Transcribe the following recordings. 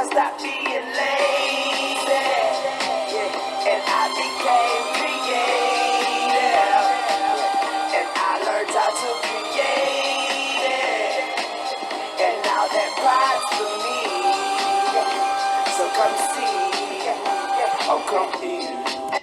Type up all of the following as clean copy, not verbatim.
I stopped being lazy, yeah, and I became creative, and I learned how to create it, and now that pride's for me. So come see, oh come eat.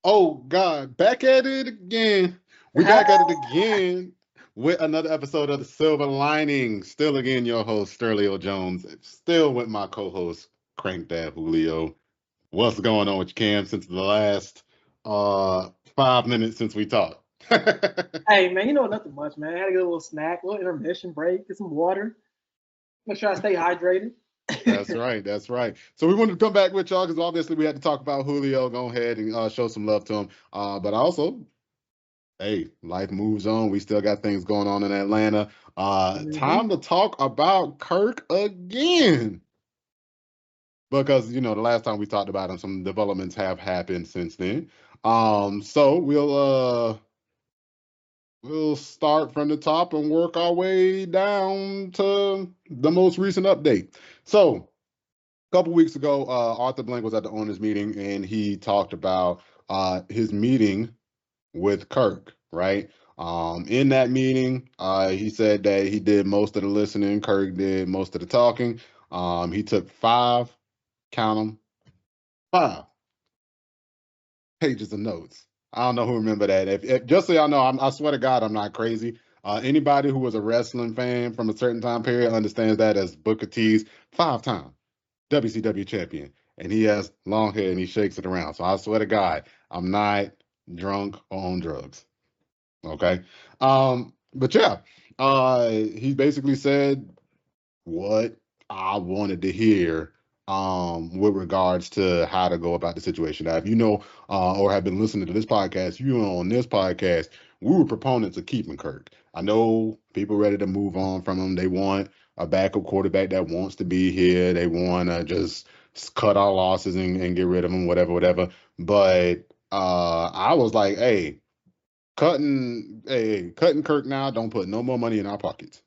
Oh God, back at it again. We back at it again with another episode of the Silver Lining. Still again, your host Sterlio Jones. Still with my co-host Crank Dad Julio. What's going on with you, Cam? Since the last 5 minutes since we talked. Hey man, nothing much, man. I had to get a little snack, a little intermission break, get some water, make sure I stay hydrated. That's right. That's right. So we wanted to come back with y'all because obviously we had to talk about Julio. Go ahead and show some love to him. But also, hey, life moves on. We still got things going on in Atlanta. Time to talk about Kirk again. Because, the last time we talked about him, some developments have happened since then. So we'll start from the top and work our way down to the most recent update. So a couple weeks ago, Arthur Blank was at the owners meeting and he talked about his meeting with Kirk, right? In that meeting, he said that he did most of the listening. Kirk did most of the talking. He took count them, 5 pages of notes. I don't know who remember that. If just so y'all know, I swear to God, I'm not crazy. Anybody who was a wrestling fan from a certain time period understands that as Booker T's 5-time WCW champion. And he has long hair and he shakes it around. So I swear to God, I'm not drunk or on drugs. Okay. But yeah, he basically said what I wanted to hear with regards to how to go about the situation. Now, if you know or have been listening to this podcast, you know on this podcast, we were proponents of keeping Kirk. I know people ready to move on from him. They want a backup quarterback that wants to be here. They want to just cut our losses and get rid of him, whatever. But I was like, hey, cutting Kirk now don't put no more money in our pockets.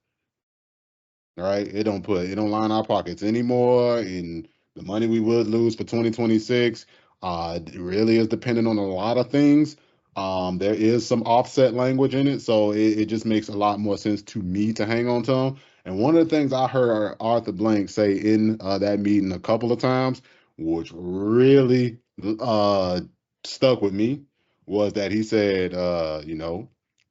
All right, it don't line our pockets anymore, and the money we would lose for 2026 it really is dependent on a lot of things. There is some offset language in it, so it just makes a lot more sense to me to hang on to him. And one of the things I heard Arthur Blank say in that meeting a couple of times, which really stuck with me, was that he said,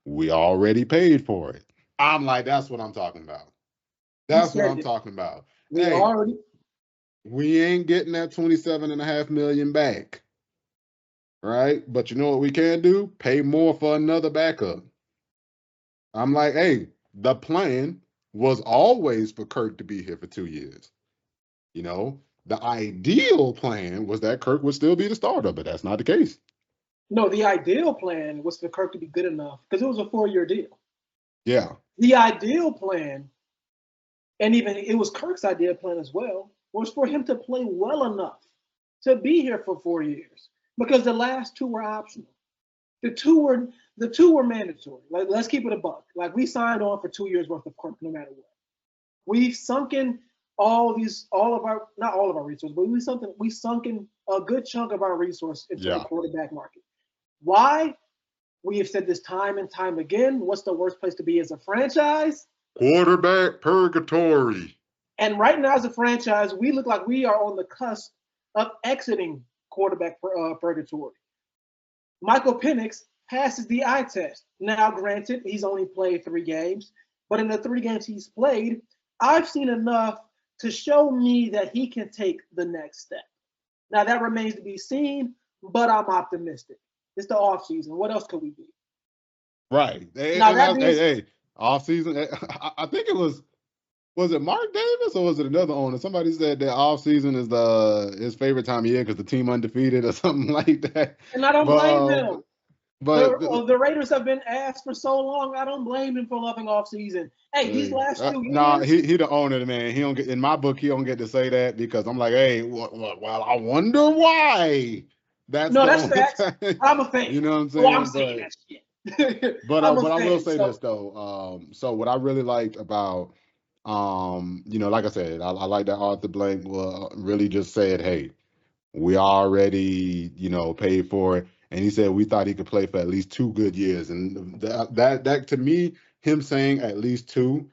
we already paid for it. I'm like, that's what I'm talking about. That's what I'm talking about. Hey, we ain't getting that 27.5 million back. Right? But you know what we can do? Pay more for another backup. I'm like, hey, the plan was always for Kirk to be here for 2 years. The ideal plan was that Kirk would still be the starter, but that's not the case. No, the ideal plan was for Kirk to be good enough because it was a 4-year deal. Yeah. The ideal plan, and even it was Kirk's ideal plan as well, was for him to play well enough to be here for 4 years because the last 2 were optional. The two were mandatory. Like, let's keep it a buck. Like, we signed on for 2 years worth of Kirk no matter what. We've sunk in not all of our resources, but we sunk in a good chunk of our resource into the quarterback market. Why? We have said this time and time again. What's the worst place to be as a franchise? Quarterback purgatory. And right now, as a franchise, we look like we are on the cusp of exiting quarterback purgatory. Michael Penix passes the eye test. Now, granted, he's only played 3 games, but in the 3 games he's played, I've seen enough to show me that he can take the next step. Now, that remains to be seen, but I'm optimistic. It's the offseason. What else could we be? Right. Offseason. I think it was it Mark Davis or was it another owner? Somebody said that offseason is his favorite time of year because the team undefeated or something like that. And I don't blame them. But the Raiders have been asked for so long. I don't blame him for loving offseason. Hey, these last 2 years. Nah, he the owner, man. He don't get in my book. He don't get to say that because I'm like, hey, well, I wonder why. That's facts. I'm a fan. You know what I'm saying? Well, I'm saying that shit. But I will say this though. So what I really liked about Like I said, I like that Arthur Blank really just said, hey, we already, paid for it. And he said we thought he could play for at least 2 good years. And that to me, him saying at least 2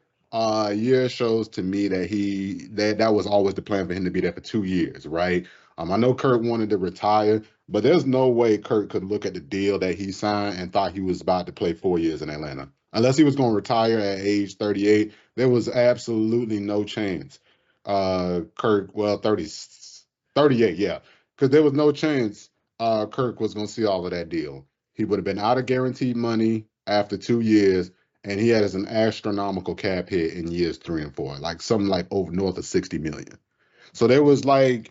years shows to me that was always the plan for him to be there for 2 years, right? I know Kirk wanted to retire, but there's no way Kirk could look at the deal that he signed and thought he was about to play 4 years in Atlanta. Unless he was going to retire at age 38, there was absolutely no chance. Kirk, well, 38, yeah, because there was no chance Kirk was going to see all of that deal. He would have been out of guaranteed money after 2 years, and he has an astronomical cap hit in years 3 and 4, like something like over north of 60 million. So there was I'm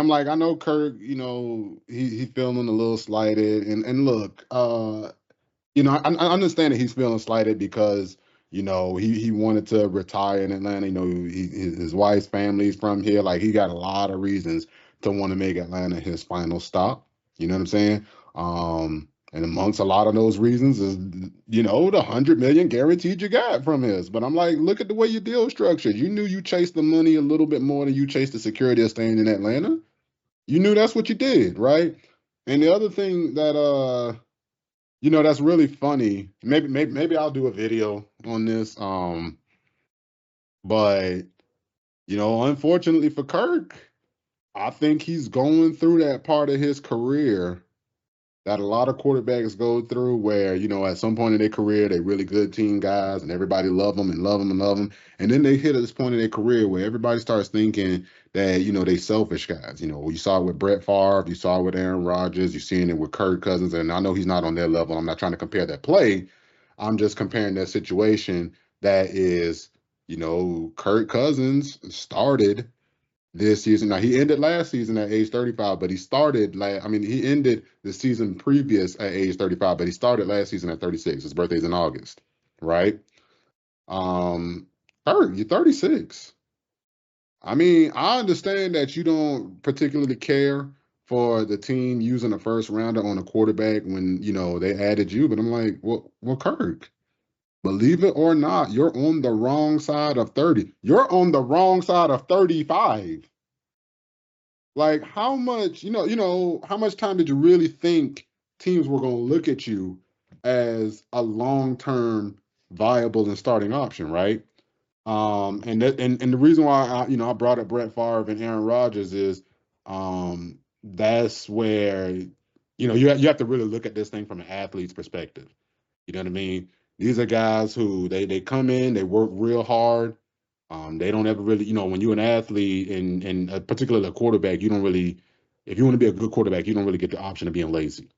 like, I know Kirk, he feeling a little slighted, and look, I understand that he's feeling slighted because he wanted to retire in Atlanta. His wife's family's from here. Like he got a lot of reasons to want to make Atlanta his final stop. You know what I'm saying? And amongst a lot of those reasons is the 100 million guaranteed you got from his. But I'm like, look at the way your deal is structured. You knew you chased the money a little bit more than you chased the security of staying in Atlanta. You knew that's what you did, right? And the other thing that that's really funny. Maybe I'll do a video on this. But unfortunately for Kirk, I think he's going through that part of his career that a lot of quarterbacks go through where, at some point in their career, they're really good team guys and everybody love them and love them and love them. And then they hit at this point in their career where everybody starts thinking that, they selfish guys. You saw it with Brett Favre, you saw it with Aaron Rodgers, you're seeing it with Kirk Cousins. And I know he's not on their level. I'm not trying to compare that play. I'm just comparing that situation that is, Kirk Cousins started this season. Now he ended last season at age 35, but he started he ended the season previous at age 35, but he started last season at 36. His birthday's in August, right? Um, Kurt, you're 36. I understand that you don't particularly care for the team using a first rounder on a quarterback when they added you, but I'm like, well, Kirk, believe it or not, you're on the wrong side of 30. You're on the wrong side of 35. Like how much, how much time did you really think teams were going to look at you as a long-term viable and starting option, right? And the reason why I brought up Brett Favre and Aaron Rodgers is that's where you have to really look at this thing from an athlete's perspective. You know what I mean? These are guys who they come in, they work real hard. They don't ever really, when you're an athlete and particularly a quarterback, you don't really, if you want to be a good quarterback, you don't really get the option of being lazy,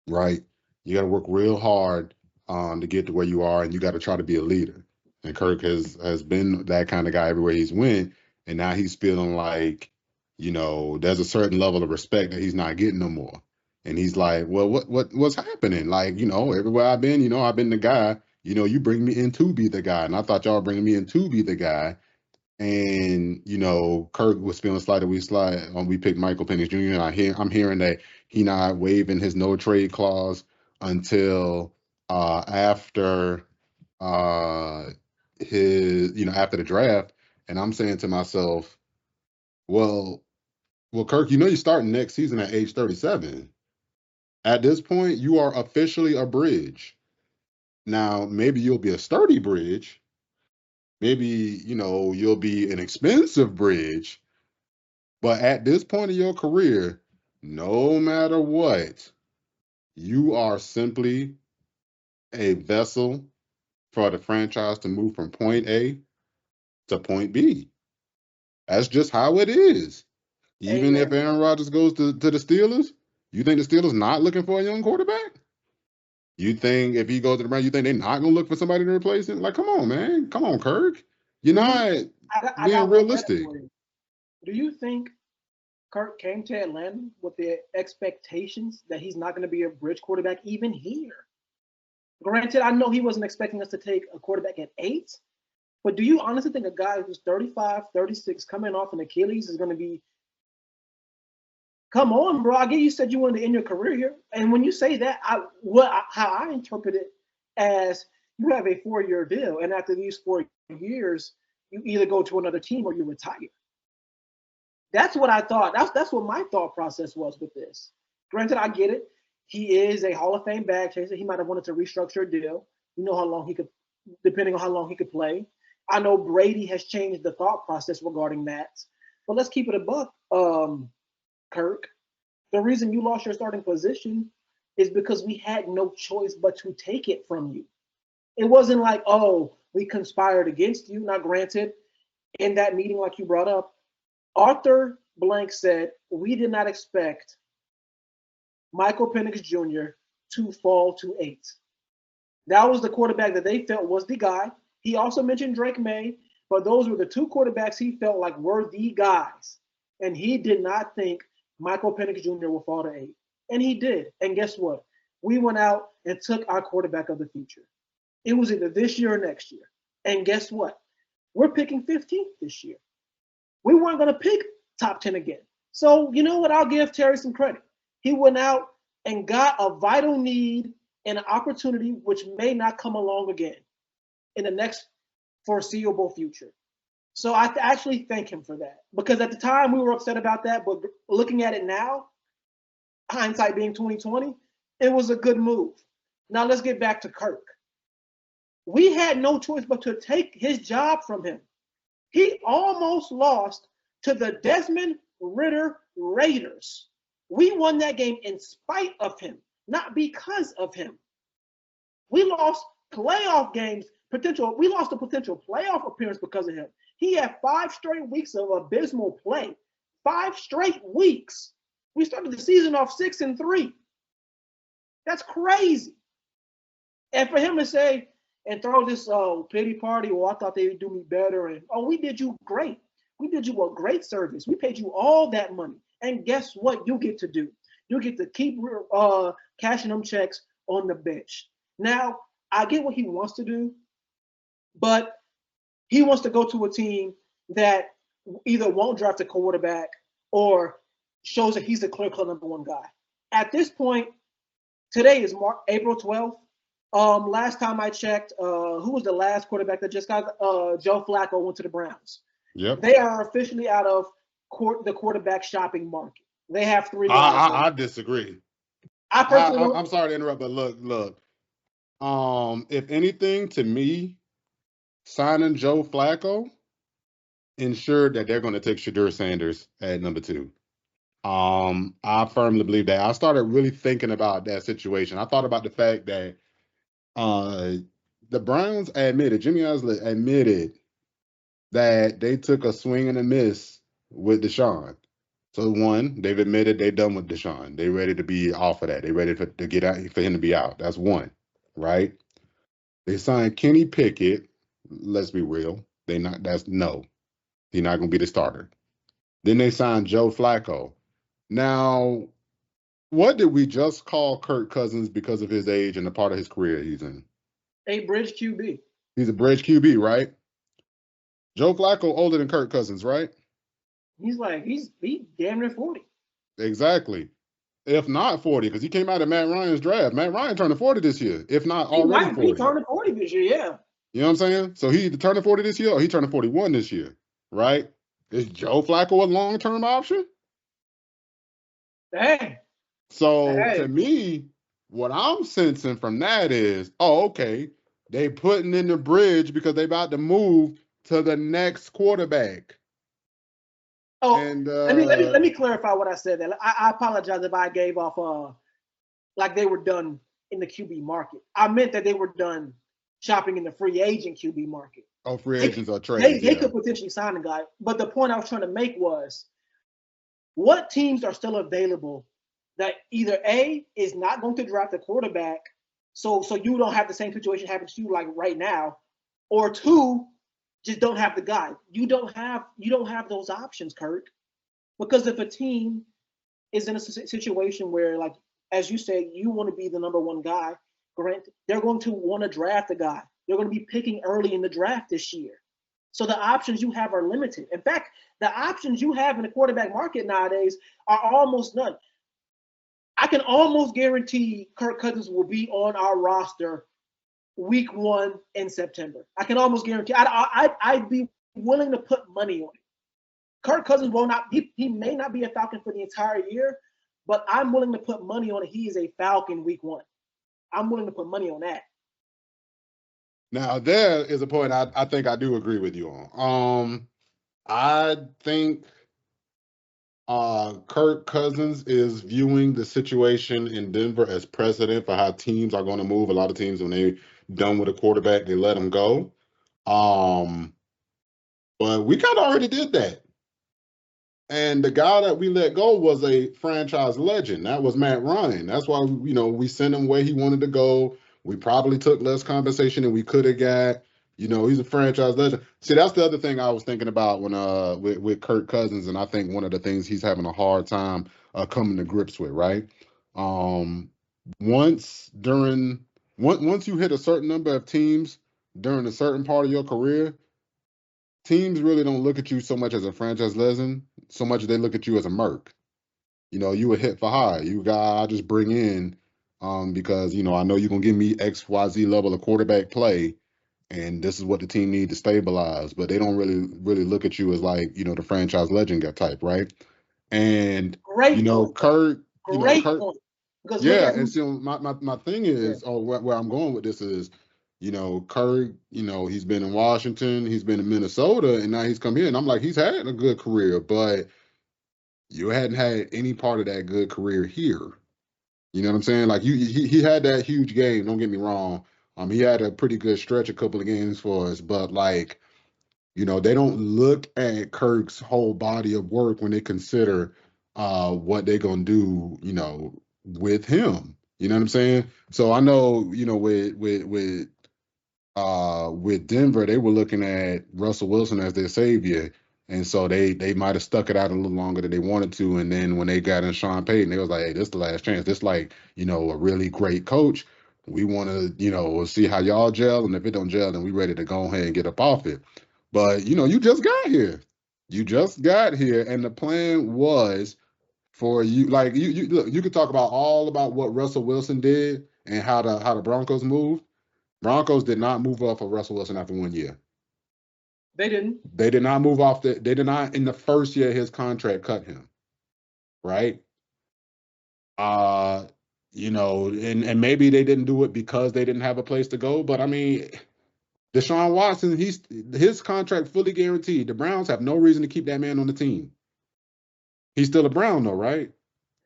right? You got to work real hard to get to where you are, and you got to try to be a leader. And Kirk has been that kind of guy everywhere he's went, and now he's feeling like, there's a certain level of respect that he's not getting no more. And he's like, well, what's happening? Like, everywhere I've been, I've been the guy. You bring me in to be the guy, and I thought y'all bringing me in to be the guy. And Kirk was feeling slighted. We picked Michael Penix Jr. And I'm hearing that he not waiving his no trade clause until after uh after the draft. And I'm saying to myself, well, Kirk, you're starting next season at age 37. At this point, you are officially a bridge. Now, maybe you'll be a sturdy bridge. Maybe you'll be an expensive bridge. But at this point in your career, no matter what, you are simply a vessel for the franchise to move from point A to point B. That's just how it is. Even if Amen. Aaron Rodgers goes to the Steelers, you think the Steelers not looking for a young quarterback? You think if he goes to the Browns, you think they're not going to look for somebody to replace him? Like, come on, man. Come on, Kirk. You're Do you? not I being got one better realistic. for you. Do you think Kirk came to Atlanta with the expectations that he's not going to be a bridge quarterback even here? Granted, I know he wasn't expecting us to take a quarterback at 8, but do you honestly think a guy who's 35, 36, coming off an Achilles is going to be, come on, bro? I get you said you wanted to end your career here. And when you say that, how I interpret it as you have a 4-year deal, and after these 4 years, you either go to another team or you retire. That's what I thought. That's what my thought process was with this. Granted, I get it. He is a Hall of Fame bag chaser. He might have wanted to restructure a deal. You know how long he could, depending on how long he could play. I know Brady has changed the thought process regarding that. But let's keep it a buck, Kirk. The reason you lost your starting position is because we had no choice but to take it from you. It wasn't like, oh, we conspired against you. Now, granted, in that meeting, like you brought up, Arthur Blank said, we did not expect Michael Penix Jr. to fall to 8. That was the quarterback that they felt was the guy. He also mentioned Drake May, but those were the two quarterbacks he felt like were the guys. And he did not think Michael Penix Jr. would fall to 8. And he did. And guess what? We went out and took our quarterback of the future. It was either this year or next year. And guess what? We're picking 15th this year. We weren't going to pick top 10 again. So, you know what? I'll give Terry some credit. He went out and got a vital need and an opportunity which may not come along again in the next foreseeable future. So I actually thank him for that, because at the time we were upset about that, but looking at it now, hindsight being 2020, it was a good move. Now let's get back to Kirk. We had no choice but to take his job from him. He almost lost to the Desmond Ridder Raiders. We won that game in spite of him, not because of him. We lost playoff games, we lost a potential playoff appearance because of him. He had 5 straight weeks of abysmal play. 5 straight weeks. We started the season off 6-3. That's crazy. And for him to say and throw this pity party, well, I thought they would do me better, and we did you great. We did you a great service. We paid you all that money. And guess what you get to do? You get to keep cashing them checks on the bench. Now, I get what he wants to do, but he wants to go to a team that either won't draft a quarterback or shows that he's the clear-cut number 1 guy. At this point, today is April 12th. Last time I checked, who was the last quarterback that just got? Joe Flacco went to the Browns. Yep. They are officially out of the quarterback shopping market. They have 3 guys. I disagree. I'm sorry to interrupt, but look. If anything, to me, signing Joe Flacco ensured that they're going to take Shedeur Sanders at number 2. I firmly believe that. I started really thinking about that situation. I thought about the fact that the Browns Jimmy Haslam admitted that they took a swing and a miss with Deshaun. So 1, they've admitted they're done with Deshaun. They're ready to be off of that. They're ready to get out, for him to be out. That's 1, right? They signed Kenny Pickett. Let's be real. He's not going to be the starter. Then they signed Joe Flacco. Now, what did we just call Kirk Cousins because of his age and the part of his career he's in? A bridge QB. He's a bridge QB, right? Joe Flacco older than Kirk Cousins, right? He's damn near 40. Exactly. If not 40, because he came out of Matt Ryan's draft. Matt Ryan turned 40 this year, if not already 40. He turned 40 this year, yeah. You know what I'm saying? So he either turning 40 this year or he turning 41 this year, right? Is Joe Flacco a long-term option? Dang. So to me, what I'm sensing from that is, okay, they putting in the bridge because they about to move to the next quarterback. Oh, and let me clarify what I said there. I apologize if I gave off like they were done in the QB market. I meant that they were done shopping in the free agent QB market. Oh, free agents are trades. They could potentially sign a guy. But the point I was trying to make was, what teams are still available that either A, is not going to draft a quarterback, so you don't have the same situation happen to you like right now, or 2, just don't have the guy. You don't have those options, Kirk. Because if a team is in a situation where, like, as you say, you want to be the number 1 guy, Grant, they're going to want to draft a guy. They're going to be picking early in the draft this year. So the options you have are limited. In fact, the options you have in the quarterback market nowadays are almost none. I can almost guarantee Kirk Cousins will be on our roster week 1 in September. I can almost guarantee. I'd be willing to put money on it. Kirk Cousins will not. He may not be a Falcon for the entire year, but I'm willing to put money on it. He is a Falcon week 1. I'm willing to put money on that. Now there is a point I think I do agree with you on. I think Kirk Cousins is viewing the situation in Denver as precedent for how teams are going to move. A lot of teams, when they done with a quarterback, they let him go. Um, but we kind of already did that. And the guy that we let go was a franchise legend. That was Matt Ryan. That's why, we sent him where he wanted to go. We probably took less compensation than we could have got. He's a franchise legend. See, that's the other thing I was thinking about when with Kirk Cousins, and I think one of the things he's having a hard time coming to grips with, right? Um, once during once you hit a certain number of teams during a certain part of your career, teams really don't look at you so much as a franchise legend, so much they look at you as a merc. You a hit for hire. You got I just bring in because I know you're gonna give me XYZ level of quarterback play, and this is what the team need to stabilize. But they don't really look at you as like, the franchise legend guy type, right? And Great point. Kurt, Great Kurt, point. Because look yeah, at and so my thing yeah, is, or where I'm going with this is, Kirk, he's been in Washington, he's been in Minnesota, and now he's come here, and I'm like, he's had a good career, but you hadn't had any part of that good career here. You know what I'm saying? Like he had that huge game. Don't get me wrong. He had a pretty good stretch, a couple of games for us, but like, they don't look at Kirk's whole body of work when they consider what they're gonna do, with him. You know what I'm saying? So I know, with Denver, they were looking at Russell Wilson as their savior. And so they might have stuck it out a little longer than they wanted to. And then when they got in Sean Payton, they was like, hey, this is the last chance. This like, a really great coach. We want to, see how y'all gel. And if it don't gel, then we ready to go ahead and get up off it. But, you just got here. You just got here. And the plan was for you, like you look, you could talk about all about what Russell Wilson did and how the Broncos moved. Broncos did not move off of Russell Wilson after 1 year. they didn't. They did not move off they did not in the first year of his contract cut him. Right? Uh and maybe they didn't do it because they didn't have a place to go. But I mean, Deshaun Watson, his contract fully guaranteed. The Browns have no reason to keep that man on the team. He's still a Brown though, right?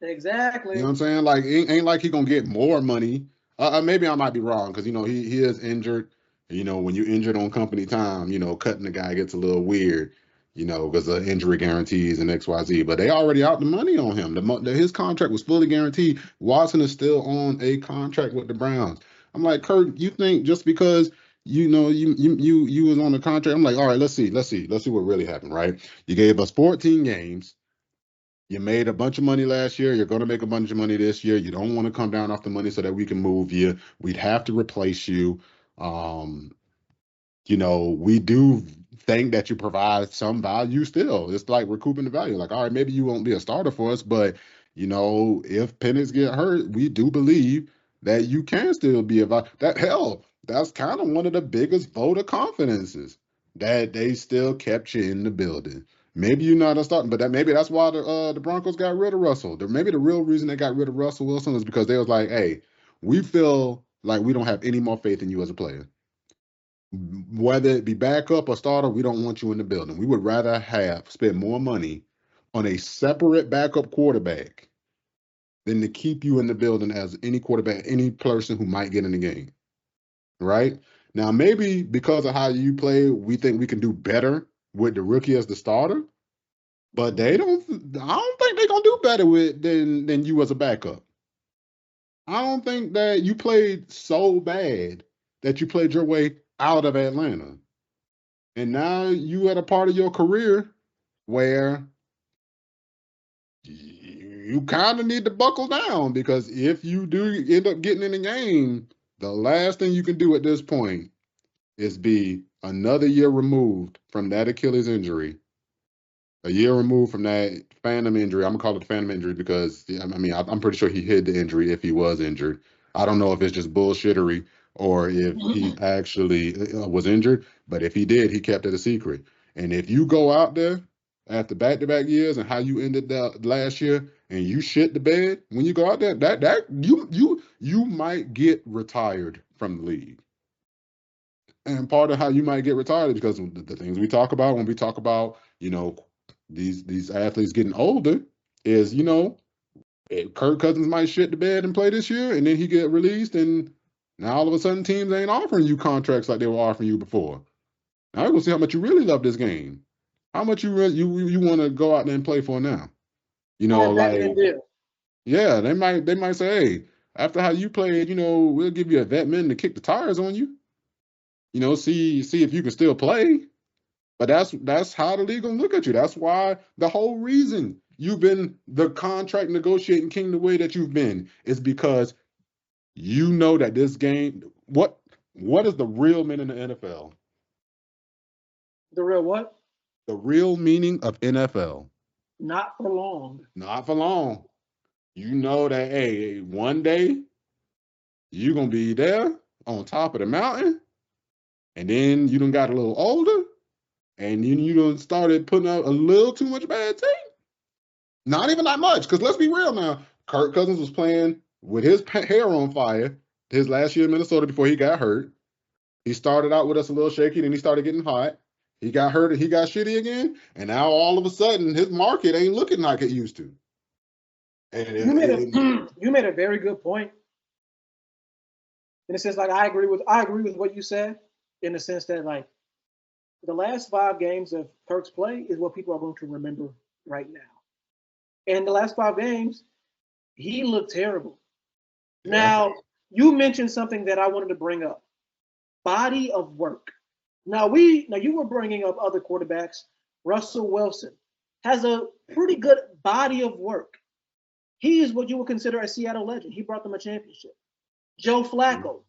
Exactly. You know what I'm saying? Like, ain't like he gonna get more money. Maybe I might be wrong because he is injured. When you're injured on company time, cutting the guy gets a little weird. Because of injury guarantees and XYZ. But they already out the money on him. His contract was fully guaranteed. Watson is still on a contract with the Browns. I'm like, Kirk, you think just because you was on the contract? I'm like, all right, let's see what really happened, right? You gave us 14 games. You made a bunch of money last year. You're going to make a bunch of money this year. You don't want to come down off the money so that we can move you. We'd have to replace you. Um, we do think that you provide some value still. It's like recouping the value. Like, all right, maybe you won't be a starter for us, but if Penix get hurt, we do believe that you can still be that's kind of one of the biggest vote of confidences that they still kept you in the building. Maybe you're not a starter, but maybe that's why the Broncos got rid of Russell. Maybe the real reason they got rid of Russell Wilson is because they was like, hey, we feel like we don't have any more faith in you as a player. Whether it be backup or starter, we don't want you in the building. We would rather spend more money on a separate backup quarterback than to keep you in the building as any quarterback, any person who might get in the game. Right? Now, maybe because of how you play, we think we can do better with the rookie as the starter. But I don't think they're gonna do better than you as a backup. I don't think that you played so bad that you played your way out of Atlanta. And now you at a part of your career where you kind of need to buckle down, because if you do end up getting in the game, the last thing you can do at this point is be another year removed from that Achilles injury, a year removed from that phantom injury. I'm gonna call it phantom injury because I'm pretty sure he hid the injury if he was injured. I don't know if it's just bullshittery or if he actually was injured. But if he did, he kept it a secret. And if you go out there after back-to-back years and how you ended that last year and you shit the bed when you go out there, that you might get retired from the league. And part of how you might get retired is because the things we talk about when we talk about, these athletes getting older is, Kirk Cousins might shit the bed and play this year, and then he get released, and now all of a sudden teams ain't offering you contracts like they were offering you before. Now we're gonna see how much you really love this game, how much you really, you want to go out there and play for now. Or a Like Batman deal. yeah, they might say, hey, after how you played, we'll give you a vet min to kick the tires on you. See if you can still play. But that's how the league gonna look at you. That's why the whole reason you've been the contract negotiating king the way that you've been is because you know that this game. What is the real meaning of NFL? The real what? The real meaning of NFL. Not for long. Not for long. You know that hey, one day you're gonna be there on top of the mountain, and then you done got a little older, and then you done started putting out a little too much bad tape. Not even that much, because let's be real now. Kirk Cousins was playing with his hair on fire his last year in Minnesota before he got hurt. He started out with us a little shaky, then he started getting hot. He got hurt and he got shitty again, and now all of a sudden his market ain't looking like it used to. And You made a you made a very good point. In the sense, like I agree with what you said, in the sense that like the last 5 games of Kirk's play is what people are going to remember right now. And the last 5 games, he looked terrible. yeah, Now, you mentioned something that I wanted to bring up. Body of work. Now you were bringing up other quarterbacks. Russell Wilson has a pretty good body of work. He is what you would consider a Seattle legend. He brought them a championship. Joe Flacco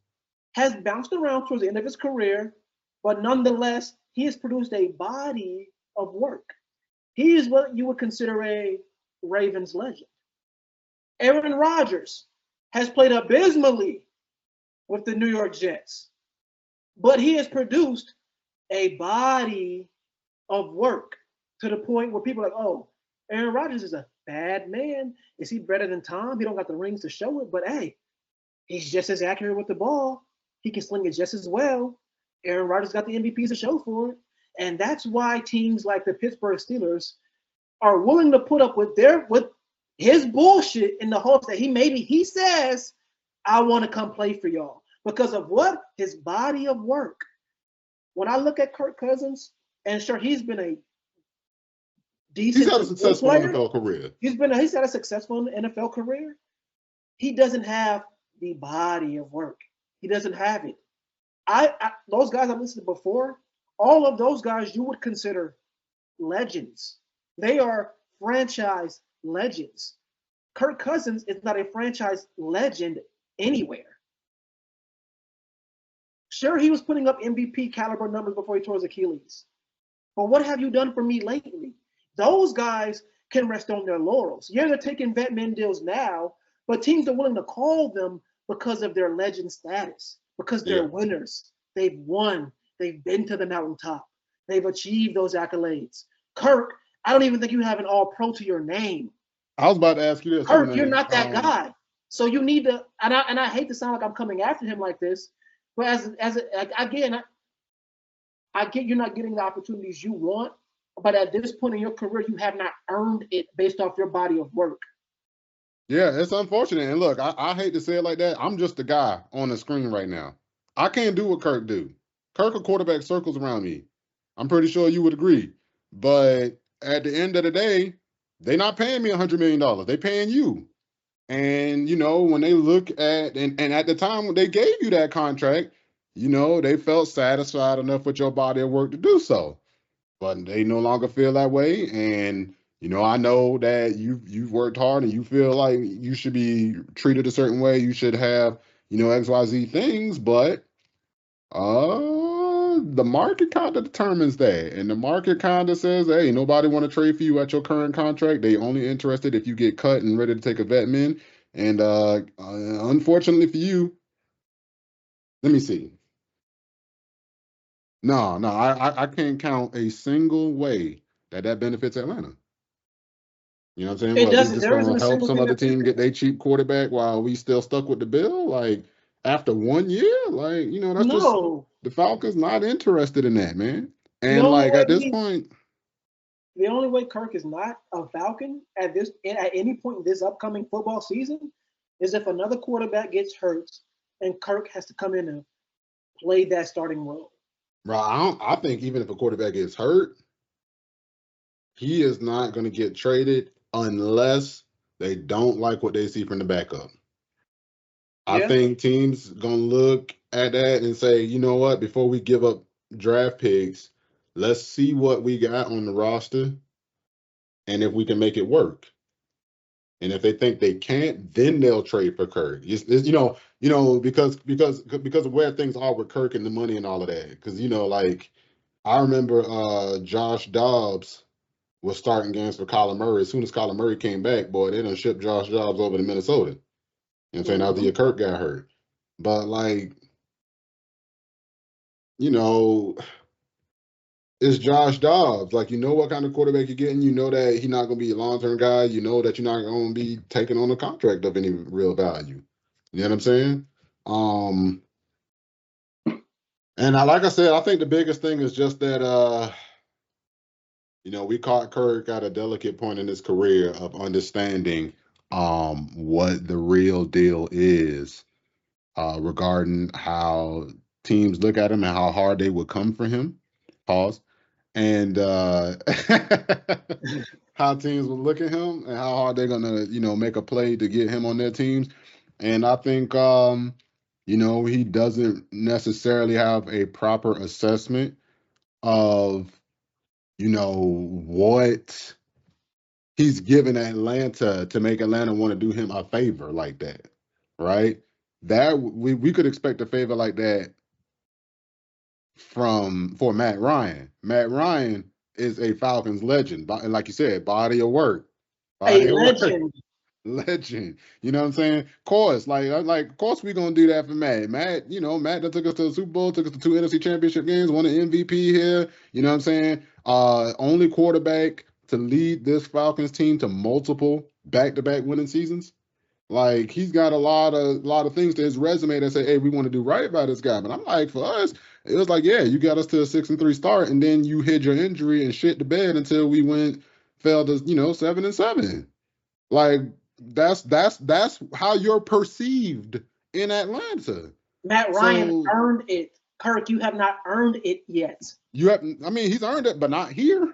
has bounced around towards the end of his career, but nonetheless, he has produced a body of work. He is what you would consider a Ravens legend. Aaron Rodgers has played abysmally with the New York Jets, but he has produced a body of work to the point where people are like, oh, Aaron Rodgers is a bad man. Is he better than Tom? He don't got the rings to show it, but hey, he's just as accurate with the ball. He can sling it just as well. Aaron Rodgers got the MVPs to show for it. And that's why teams like the Pittsburgh Steelers are willing to put up with his bullshit in the hopes that he says, I want to come play for y'all. Because of what? His body of work. When I look at Kirk Cousins, and sure, he's been a decent he's had a successful player. NFL career. He's had a successful NFL career. He doesn't have the body of work. He doesn't have it. Those guys I listed before, all of those guys you would consider legends. They are franchise legends. Kirk Cousins is not a franchise legend anywhere. Sure, he was putting up MVP caliber numbers before he tore his Achilles. But what have you done for me lately? Those guys can rest on their laurels. Yeah, they're taking vet min deals now, but teams are willing to call them because of their legend status, because they're winners. They've won. They've been to the mountaintop. They've achieved those accolades. Kirk, I don't even think you have an all-pro to your name. I was about to ask you this. Kirk, you're not that guy. So you need to, and I hate to sound like I'm coming after him like this, but I get you're not getting the opportunities you want, but at this point in your career, you have not earned it based off your body of work. Yeah, it's unfortunate. And look, I hate to say it like that. I'm just a guy on the screen right now. I can't do what Kirk do. Kirk a quarterback circles around me. I'm pretty sure you would agree. But at the end of the day, they're not paying me $100 million. They're paying you. And, when they look at, and at the time when they gave you that contract, they felt satisfied enough with your body of work to do so. But they no longer feel that way. And, I know that you've worked hard and you feel like you should be treated a certain way. You should have, XYZ things, but the market kind of determines that. And the market kind of says, hey, nobody want to trade for you at your current contract. They only interested if you get cut and ready to take a vet min. And unfortunately for you, Let me see. No, no, I can't count a single way that benefits Atlanta. You know what I'm saying? It Well, we doesn't. just There isn't gonna a help single some thing other that team get their cheap quarterback while we still stuck with the bill. Like after 1 year, like that's just no. the Falcons not interested in that, man. The And only like way at this he, point, the only way Kirk is not a Falcon at any point in this upcoming football season is if another quarterback gets hurt and Kirk has to come in and play that starting role. bro, I think even if a quarterback gets hurt, he is not gonna get traded unless they don't like what they see from the backup. I Yeah. think teams gonna look at that and say, you know what, before we give up draft picks, let's see what we got on the roster and if we can make it work. And if they think they can't, then they'll trade for Kirk. Because of where things are with Kirk and the money and all of that. Because like I remember Josh Dobbs was starting games for Kyler Murray. As soon as Kyler Murray came back, boy, they done shipped Josh Dobbs over to Minnesota. You know what I'm saying? After Hmm. your Kirk got hurt. But like, you know, it's Josh Dobbs. Like, you know what kind of quarterback you're getting. You know that he's not going to be a long term guy. You know that you're not going to be taking on a contract of any real value. You know what I'm saying? Um, and like I said, I think the biggest thing is just that we caught Kirk at a delicate point in his career of understanding what the real deal is regarding how teams look at him and how hard they would come for him. Pause. And how teams will look at him and how hard they're gonna, make a play to get him on their teams. And I think he doesn't necessarily have a proper assessment of, what he's given Atlanta to make Atlanta want to do him a favor like that. Right? That we could expect a favor like that for Matt Ryan. Matt Ryan is a Falcons legend, and like you said, A body of work, legend. legend. You know what I'm saying? Of course, of course we gonna do that for Matt. Matt that took us to the Super Bowl, took us to 2 NFC Championship games, won an MVP here. You know what I'm saying? Only quarterback to lead this Falcons team to multiple back-to-back winning seasons. Like he's got a lot of things to his resume that say, "Hey, we want to do right by this guy." But I'm like, for us, it was like, yeah, you got us to a 6-3 start, and then you hid your injury and shit the bed until we fell to 7-7. Like that's how you're perceived in Atlanta. Matt Ryan So earned it. Kirk, you have not earned it yet. I mean, he's earned it, but not here,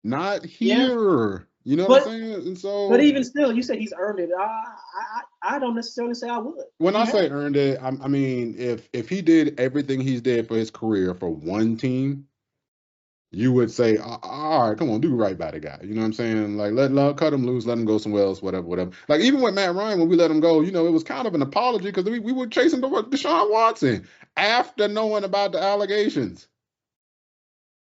not Yeah. here. You know what I'm But saying? And but so even still, you said he's earned it. I don't necessarily say I would. when He I has. say earned it, I mean if he did everything he's did for his career for one team, you would say, all right, come on, do right by the guy. You know what I'm saying? Like let cut him loose, let him go somewhere else, whatever, whatever. Like even with Matt Ryan, when we let him go, it was kind of an apology because we were chasing Deshaun Watson after knowing about the allegations.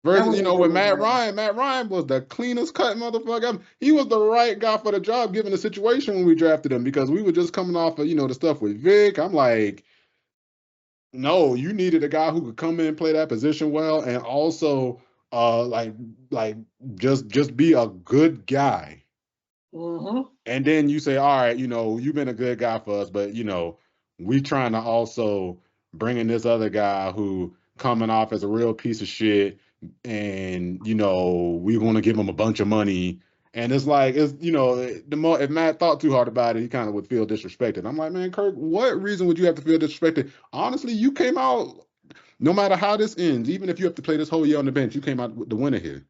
That Versus, was a with little bad. Matt Ryan was the cleanest cut motherfucker. He was the right guy for the job given the situation when we drafted him because we were just coming off of, the stuff with Vic. I'm like, no, you needed a guy who could come in and play that position well and also like like just be a good guy. Mm-hmm. And then you say, all right, you've been a good guy for us, but we trying to also bring in this other guy who coming off as a real piece of shit, and we want to give him a bunch of money. And it's like the more if Matt thought too hard about it, he kind of would feel disrespected. I'm like, man, Kirk, what reason would you have to feel disrespected? Honestly, you came out no matter how this ends, even if you have to play this whole year on the bench, you came out with the winner here.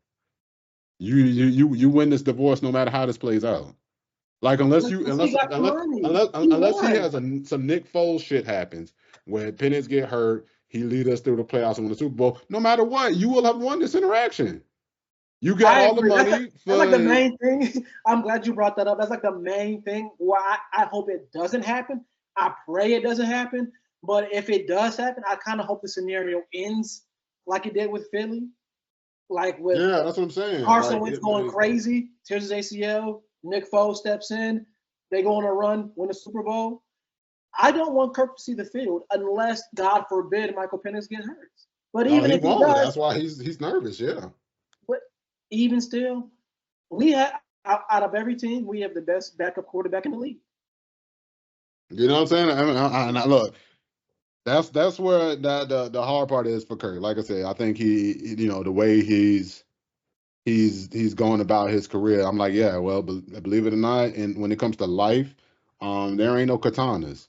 You win this divorce no matter how this plays out. Like Because he got the money. He unless he won. has some Nick Foles shit happens where Penix get hurt, he lead us through the playoffs and win the Super Bowl. No matter what, you will have won this interaction. You got I all the agree. money That's like the for main thing. I'm glad you brought that up. That's like the main thing why I hope it doesn't happen. I pray it doesn't happen. But if it does happen, I kind of hope the scenario ends like it did with Philly, like with yeah. That's what I'm saying. Carson Like Wentz going crazy, tears his ACL, Nick Foles steps in, they go on a run, win the Super Bowl. I don't want Kirk to see the field unless, God forbid, Michael Penix get hurt. But No, even he if he won't. does, That's why he's nervous. Yeah. but even still, we have out of every team, we have the best backup quarterback in the league. You know what I'm saying? I mean, look, that's where the hard part is for Kirk. Like I said, I think the way he's going about his career. I'm like, yeah, well, believe it or not, and when it comes to life, there ain't no katanas.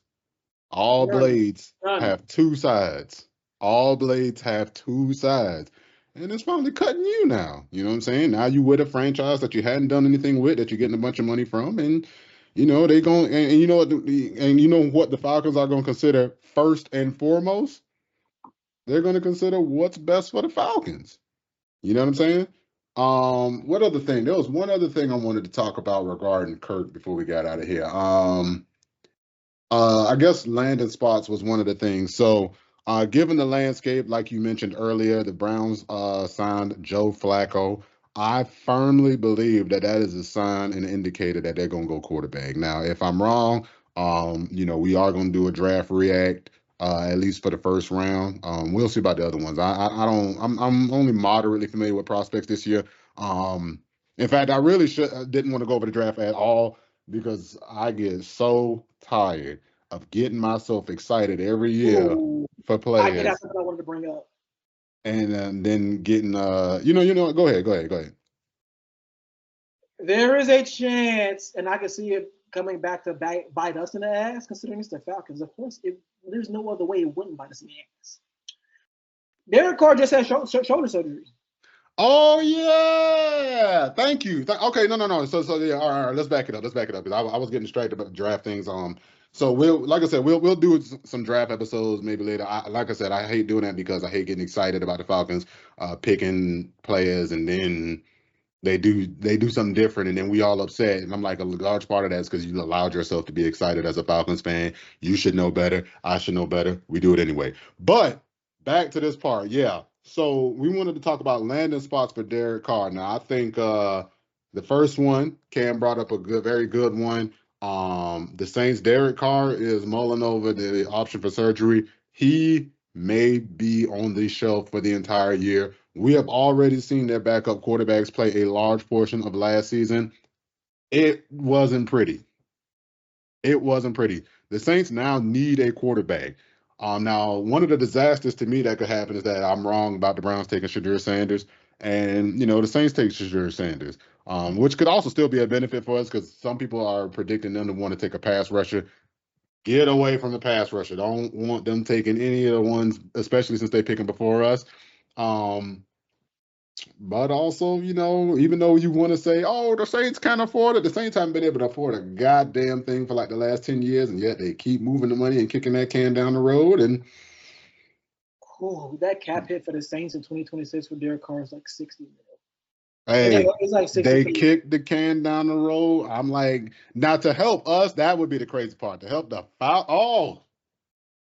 All None, blades none. have two sides. All blades have two sides. And it's finally cutting you now. You know what I'm saying? Now you with a franchise that you hadn't done anything with, that you're getting a bunch of money from, and they going and you know what the Falcons are going to consider first and foremost. They're going to consider what's best for the Falcons. You know what I'm saying? What other thing? There was one other thing I wanted to talk about regarding Kirk before we got out of here. I guess landing spots was one of the things. So, given the landscape, like you mentioned earlier, the Browns signed Joe Flacco. I firmly believe that is a sign and an indicator that they're going to go quarterback. Now, if I'm wrong, we are going to do a draft react, at least for the first round. We'll see about the other ones. I don't. I'm only moderately familiar with prospects this year. In fact, I really didn't want to go over the draft at all because I get so tired of getting myself excited every year Ooh, for that's players what I wanted to bring up. and then getting go ahead. There is a chance, and I can see it coming back to bite us in the ass, considering it's the Falcons. Of course, there's no other way it wouldn't bite us in the ass. Derek Carr just had shoulder surgery. Oh yeah, thank you. Okay, no. So yeah, all right. Let's back it up. Because I was getting distracted about the draft things. So like I said, we'll do some draft episodes maybe later. Like I said, I hate doing that because I hate getting excited about the Falcons picking players and then they do something different and then we all upset. And I'm like, a large part of that is because you allowed yourself to be excited as a Falcons fan. You should know better. I should know better. We do it anyway. But back to this part, yeah. So we wanted to talk about landing spots for Derek Carr. Now I think the first one, Cam brought up a very good one. The Saints, Derek Carr is mulling over the option for surgery. He may be on the shelf for the entire year. We have already seen their backup quarterbacks play a large portion of last season. It wasn't pretty. It wasn't pretty. The Saints now need a quarterback. Now, one of the disasters to me that could happen is that I'm wrong about the Browns taking Shadur Sanders, and the Saints take Shadur Sanders, which could also still be a benefit for us because some people are predicting them to want to take a pass rusher. Get away from the pass rusher. Don't want them taking any of the ones, especially since they picking before us. But also, even though you want to say, oh, the Saints can't afford it, the Saints haven't been able to afford a goddamn thing for like the last 10 years, and yet they keep moving the money and kicking that can down the road. And Oh, that cap hit for the Saints in 2026 for Derek Carr is like 60 million. hey, It's like they 63. kicked the can down the road. I'm like, now to help us, that would be the crazy part. To help the foul. Oh,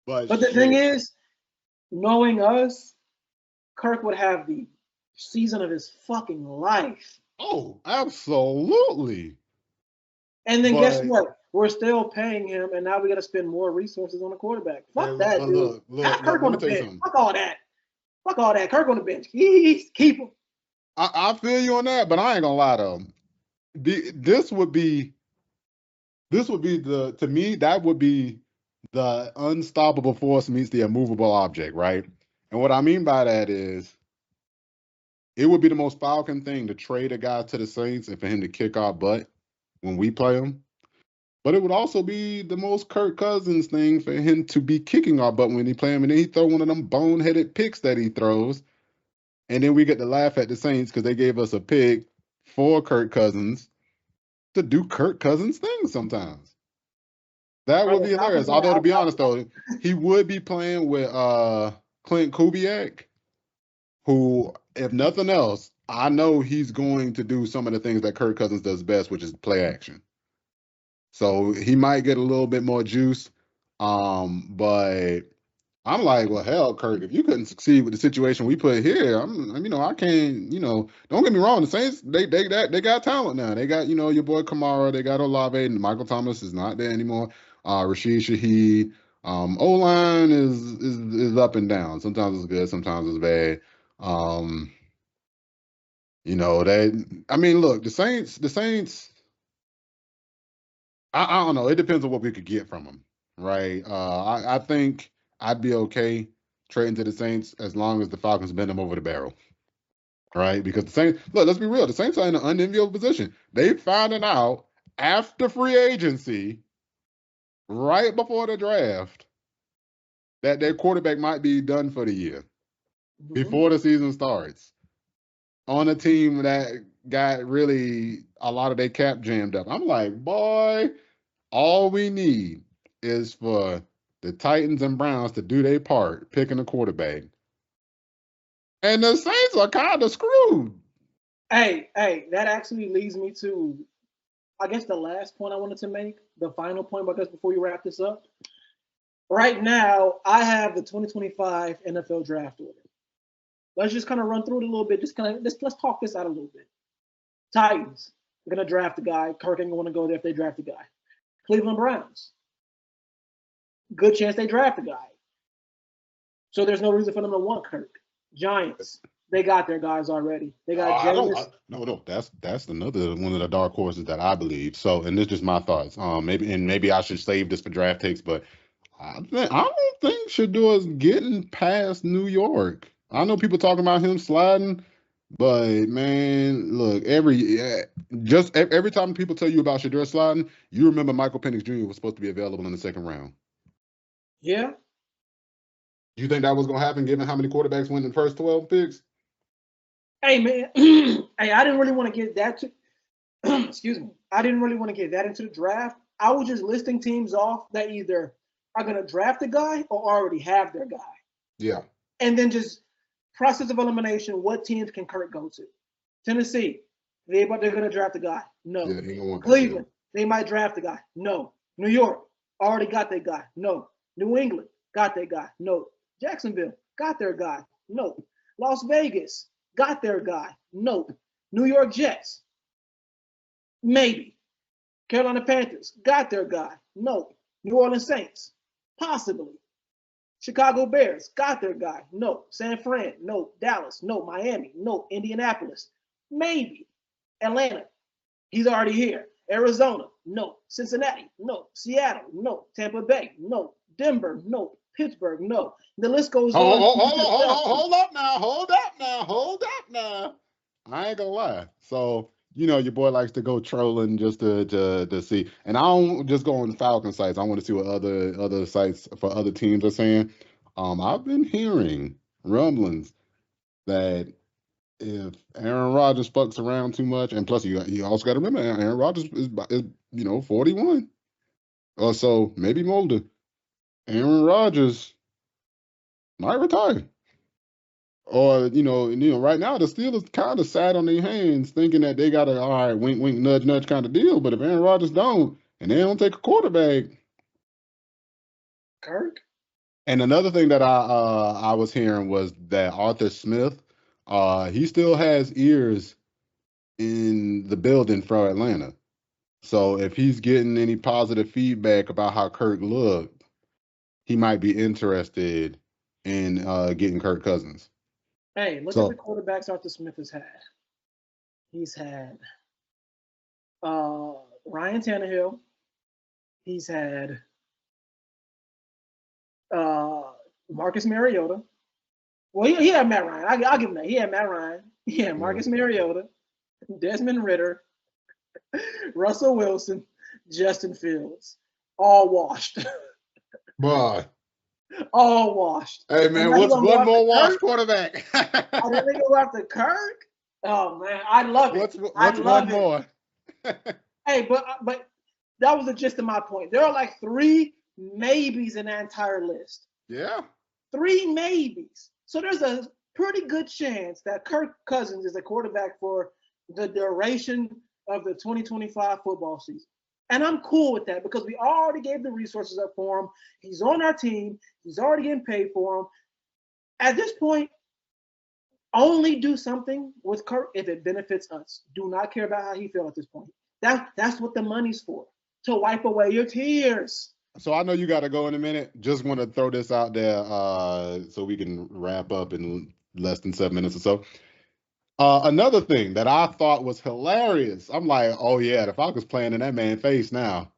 but But the thing shit. is, knowing us, Kirk would have the season of his fucking life. Oh, absolutely. And then guess But what? We're still paying him, and now we got to spend more resources on the quarterback. hey, Fuck that, but dude. look. Have Kirk Let on me the tell you bench. something. Fuck all that. Fuck all that. Kirk on the bench. He's keep him. I feel you on that, but I ain't gonna lie though. This would be to me, that would be the unstoppable force meets the immovable object, right? And what I mean by that is it would be the most Falcon thing to trade a guy to the Saints and for him to kick our butt when we play him. But it would also be the most Kirk Cousins thing for him to be kicking our butt when he play him, and then he throw one of them boneheaded picks that he throws, and then we get to laugh at the Saints because they gave us a pick for Kirk Cousins to do Kirk Cousins things sometimes. That Bro, would the be Falcons hilarious. want to Although to out. be honest though, he would be playing with Clint Kubiak, who, if nothing else, I know he's going to do some of the things that Kirk Cousins does best, which is play action. So he might get a little bit more juice. But I'm like, well, hell, Kirk, if you couldn't succeed with the situation we put here, I can't, don't get me wrong. The Saints, they got talent now. They got, your boy Kamara, they got Olave, and Michael Thomas is not there anymore. Rashid Shaheed. O-line is up and down. Sometimes it's good, sometimes it's bad. Um, I mean, look, the Saints. I don't know. It depends on what we could get from them, right? I think I'd be okay trading to the Saints as long as the Falcons bend them over the barrel, right? Because the Saints, look, let's be real, the Saints are in an unenviable position. They found it out after free agency, right before the draft, that their quarterback might be done for the year Mhm. before the season starts on a team that got really a lot of their cap jammed up. I'm like, boy. All we need is for the Titans and Browns to do their part picking a quarterback. And the Saints are kind of screwed. Hey, that actually leads me to, I guess, the last point I wanted to make, the final point, I guess, before you wrap this up. Right now, I have the 2025 NFL draft order. Let's just kind of run through it a little bit. Just kind of let's talk this out a little bit. Titans, they're gonna draft a guy. Kirk ain't gonna go there if they draft a guy. Cleveland Browns, good chance they draft a guy. So there's no reason for them to want Kirk. Giants, they got their guys already. They got I don't. Jameis. No. That's another one of the dark horses that I believe. So, and this is just my thoughts. Maybe I should save this for draft takes, but I don't think Shadour's getting past New York. I know people talking about him sliding, but man, look, every time people tell you about Shadur sliding, you remember Michael Penix Jr. was supposed to be available in the second round. Yeah. You think that was going to happen given how many quarterbacks went in the first 12 picks? Hey man, hey, I didn't really want to get that to excuse me. I didn't really want to get that into the draft. I was just listing teams off that either are gonna draft a guy or already have their guy. Yeah. And then just process of elimination, what teams can Kirk go to? Tennessee, they're gonna draft a guy. No. Yeah, he don't want that. Cleveland, they might draft a guy. No. New York, already got their guy. No. New England, got their guy. No. Jacksonville, got their guy. No. Las Vegas, got their guy. No. New York Jets, maybe. Carolina Panthers, got their guy. No. New Orleans Saints, possibly. Chicago Bears, got their guy. No. San Fran, no. Dallas, no. Miami, no. Indianapolis, maybe. Atlanta, he's already here. Arizona, no. Cincinnati, no. Seattle, no. Tampa Bay, no. Denver, no. Pittsburgh, no. The list goes on. Hold up now. I ain't gonna lie. So, your boy likes to go trolling just to see. And I don't just go on Falcon sites. I want to see what other sites for other teams are saying. I've been hearing rumblings that if Aaron Rodgers fucks around too much, and plus you also got to remember Aaron Rodgers is 41 or so, maybe older. Aaron Rodgers might retire. Or, right now the Steelers kind of sat on their hands thinking that they got a all right, wink, wink, nudge, nudge kind of deal. But if Aaron Rodgers don't and they don't take a quarterback. Kirk? And another thing that I was hearing was that Arthur Smith, he still has ears in the building for Atlanta. So if he's getting any positive feedback about how Kirk looked, he might be interested in getting Kirk Cousins. Hey, look at the So quarterbacks Arthur Smith has had. He's had Ryan Tannehill. He's had uh, Marcus Mariota. Well, he had Matt Ryan. I'll give him that. He had Matt Ryan. He had Marcus Mariota, Desmond Ritter, Russell Wilson, Justin Fields. All washed. boy. All washed. Hey And man, now he what's gonna go one after more washed Kirk? quarterback? And then they go after Kirk? Oh man, I love it. I What's love one it. more? Hey, but that was the gist of my point. There are like 3 maybes in that entire list. Yeah. 3 maybes. So there's a pretty good chance that Kirk Cousins is a quarterback for the duration of the 2025 football season. And I'm cool with that because we already gave the resources up for him. He's on our team. He's already getting paid for him. At this point, only do something with Kirk if it benefits us. Do not care about how he feels at this point. That's what the money's for, to wipe away your tears. So I know you got to go in a minute. Just want to throw this out there so we can wrap up in less than 7 minutes or so. Another thing that I thought was hilarious. I'm like, oh yeah, the Falcons playing in that man's face now.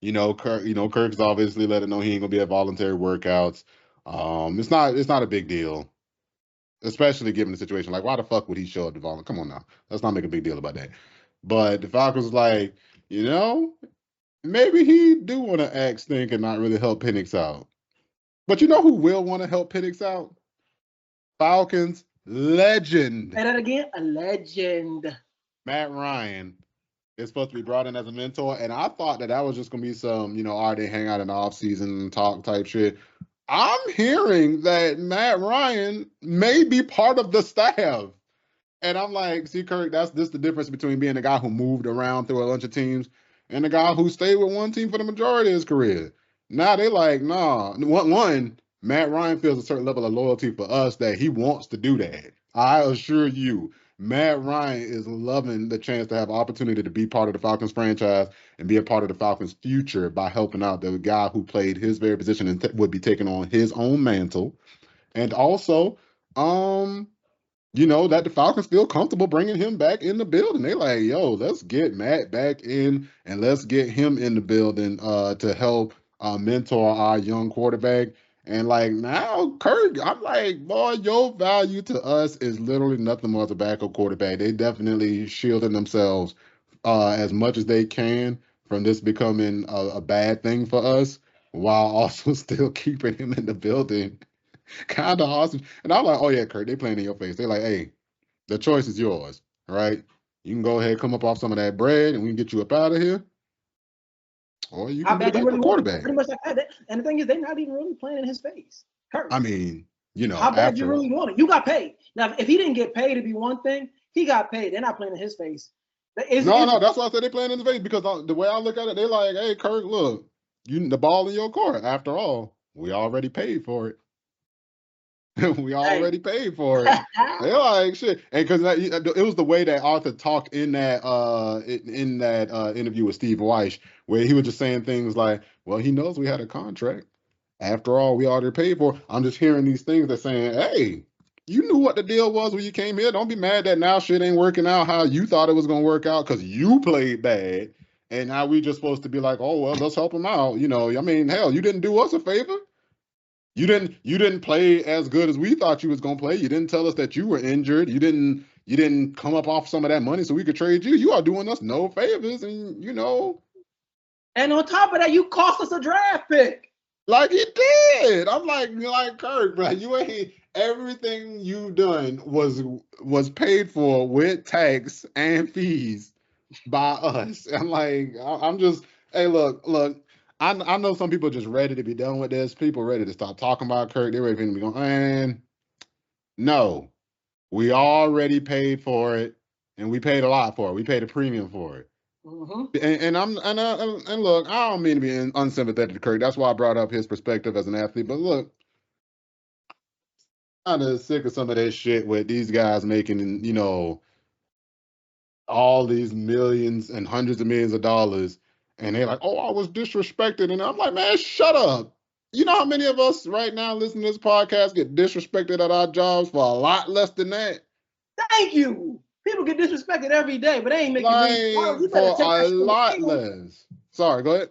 Kirk. Kirk's obviously let it know he ain't gonna be at voluntary workouts. It's not a big deal, especially given the situation. Like, why the fuck would he show up to volunteer? Come on now, let's not make a big deal about that. But the Falcons was like, you know, maybe he do want to act stink and not really help Penix out. But you know who will want to help Penix out? Falcons legend Say that again. A legend. Matt Ryan is supposed to be brought in as a mentor, and I thought that was just gonna be some, all right, they hang out in the off season talk type shit. I'm hearing that Matt Ryan may be part of the staff. And I'm like, see, Kirk, that's this the difference between being a guy who moved around through a bunch of teams and a guy who stayed with one team for the majority of his career. Now they like, nah. One, Matt Ryan feels a certain level of loyalty for us that he wants to do that. I assure you, Matt Ryan is loving the chance to have opportunity to be part of the Falcons franchise and be a part of the Falcons' future by helping out the guy who played his very position and would be taking on his own mantle. And also, that the Falcons feel comfortable bringing him back in the building. They like, yo, let's get Matt back in and let's get him in the building to help mentor our young quarterback. And like now, Kirk, I'm like, boy, your value to us is literally nothing more as a backup quarterback. They definitely shielding themselves as much as they can from this becoming a bad thing for us, while also still keeping him in the building. Kind of awesome. And I'm like, oh yeah, Kurt, they playing in your face. They're like, hey, the choice is yours, right? You can go ahead, come up off some of that bread, and we can get you up out of here, or you How can be the bad you really backup want it? quarterback. Pretty much like that. And the thing is, they're not even really playing in his face. Kurt, I mean, how bad you after really want it? You got paid. Now, if he didn't get paid to be one thing, he got paid. They're not playing in his face. no, that's why I said they playing in the face because the way I look at it, they like, hey, Kirk, look, the ball in your court. After all, we already paid for it. We Hey. already paid for it. They're like shit, and because it was the way that Arthur talked in that interview with Steve Weish, where he was just saying things like, "Well, he knows we had a contract. After all, we already paid for it." I'm just hearing these things that saying, "Hey, you knew what the deal was when you came here. Don't be mad that now shit ain't working out how you thought it was gonna work out because you played bad, and now we just supposed to be like, oh well, let's help him out. I mean, hell, you didn't do us a favor." You didn't play as good as we thought you was gonna play. You didn't tell us that you were injured. You didn't come up off some of that money so we could trade you. You are doing us no favors, and And on top of that, you cost us a draft pick. like he did. I'm like Kirk, bro. You ain't everything you done was paid for with tax and fees by us. I'm like, I'm just, hey, look. I know some people just ready to be done with this. People ready to stop talking about Kirk. They're ready for him to be going, man. No, we already paid for it, and we paid a lot for it. We paid a premium for it. Mm-hmm. And look, I don't mean to be unsympathetic to Kirk. That's why I brought up his perspective as an athlete. But look, I'm kind of sick of some of that shit with these guys making, all these millions and hundreds of millions of dollars, and they're like, "Oh, I was disrespected," and I'm like, "Man, shut up." You know how many of us right now listening to this podcast get disrespected at our jobs for a lot less than that? Thank you. People get disrespected every day, but they ain't making millions of dollars. You Like better for take a that shit on the lot chin. less. Sorry, go ahead.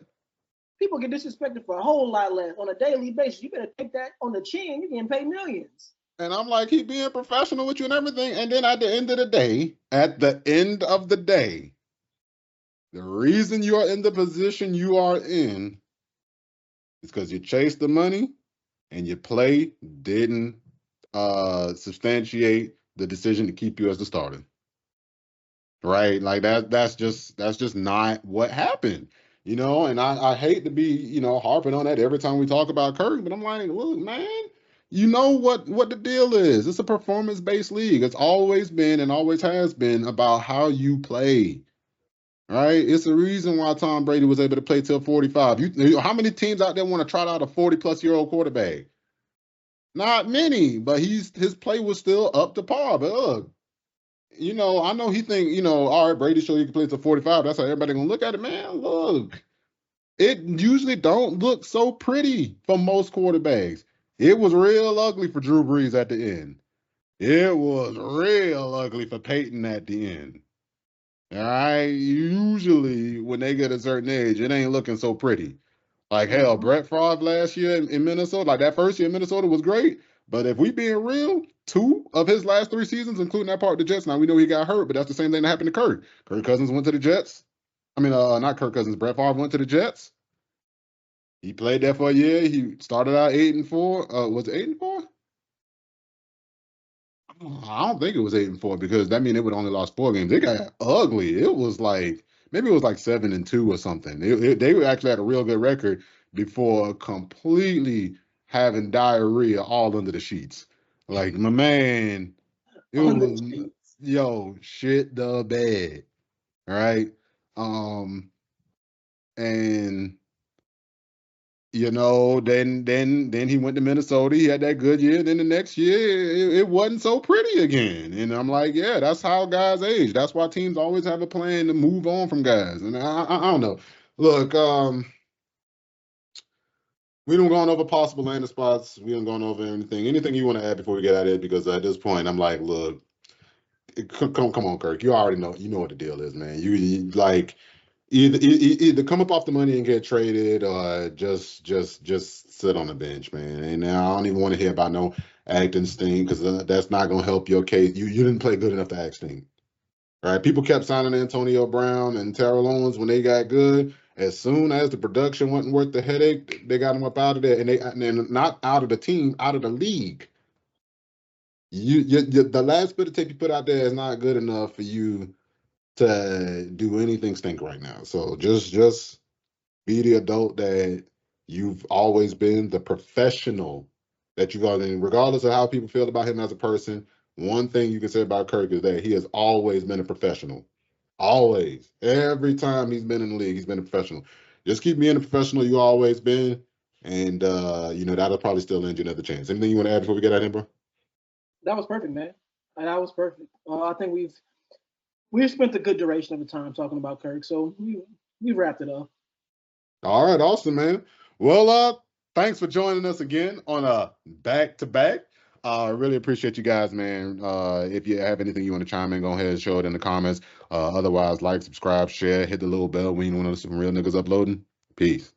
People get disrespected for a whole lot less on a daily basis. You better take that on the chin. You're getting paid millions. And I'm like, he being professional with you and everything. And then at the end of the day, the reason you are in the position you are in is because you chased the money and your play didn't substantiate the decision to keep you as the starter. Right? Like that's just not what happened. And I hate to be, harping on that every time we talk about Kirk, but I'm like, look, man, you know what the deal is. It's a performance-based league. It's always been and always has been about how you play. Right? It's the reason why Tom Brady was able to play till 45. How many teams out there want to trot out a 40-plus-year-old quarterback? Not many, but his play was still up to par. But look, I know he think, all right, Brady showed he can play to 45. That's how everybody gonna look at it, man. Look, it usually don't look so pretty for most quarterbacks. It was real ugly for Drew Brees at the end. It was real ugly for Peyton at the end. All right. Usually, when they get a certain age, it ain't looking so pretty. Like hell, Mhm. Brett Favre last year in Minnesota, like that first year in Minnesota was great. But if we being real, two of his last three seasons, including that part of the Jets, now we know he got hurt, but that's the same thing that happened to Kirk. Kirk Cousins went to the Jets. I mean, not Kirk Cousins. Brett Favre went to the Jets. He played there for a year. He started out 8-4. Was it 8-4? I don't think it was 8-4 because that mean they would only lost 4 games. It got ugly. It was like maybe it was like 7-2 or something. They actually had a real good record before completely having diarrhea all under the sheets. Like my man, it On the was sheets. shit the bed. All right. Um and then he went to Minnesota. He had that good year. Then the next year, it wasn't so pretty again. And I'm like, yeah, that's how guys age. That's why teams always have a plan to move on from guys. And I don't know. Look, we don't gone over possible landing spots. We don't gone over anything. Anything you want to add before we get out of it? Because at this point, I'm like, look, come on, Kirk. You already know. You know what the deal is, man. You like either come up off the money and get traded, or just sit on the bench, man. And now I don't even want to hear about no acting stink because that's not gonna help your case. You didn't play good enough to act stink. All right, people kept signing Antonio Brown and Terrell Owens when they got good. As soon as the production wasn't worth the headache, they got them up out of there, and not out of the team, out of the league. The last bit of tape you put out there is not good enough for you to do anything stink right now. So just be the adult that you've always been, the professional that you are. And regardless of how people feel about him as a person, one thing you can say about Kirk is that he has always been a professional. Always. Every time he's been in the league, he's been a professional. Just keep being a professional you always been. And that'll probably still end you another chance. Anything you want to add before we get out of here, bro? That was perfect, man. That was perfect. I think we've spent a good duration of the time talking about Kirk, so we wrapped it up. All right, awesome, man. Well, thanks for joining us again on a back to back. I really appreciate you guys, man. If you have anything you want to chime in, go ahead and show it in the comments. Otherwise, like, subscribe, share, hit the little bell when you want to see some real niggas uploading. Peace.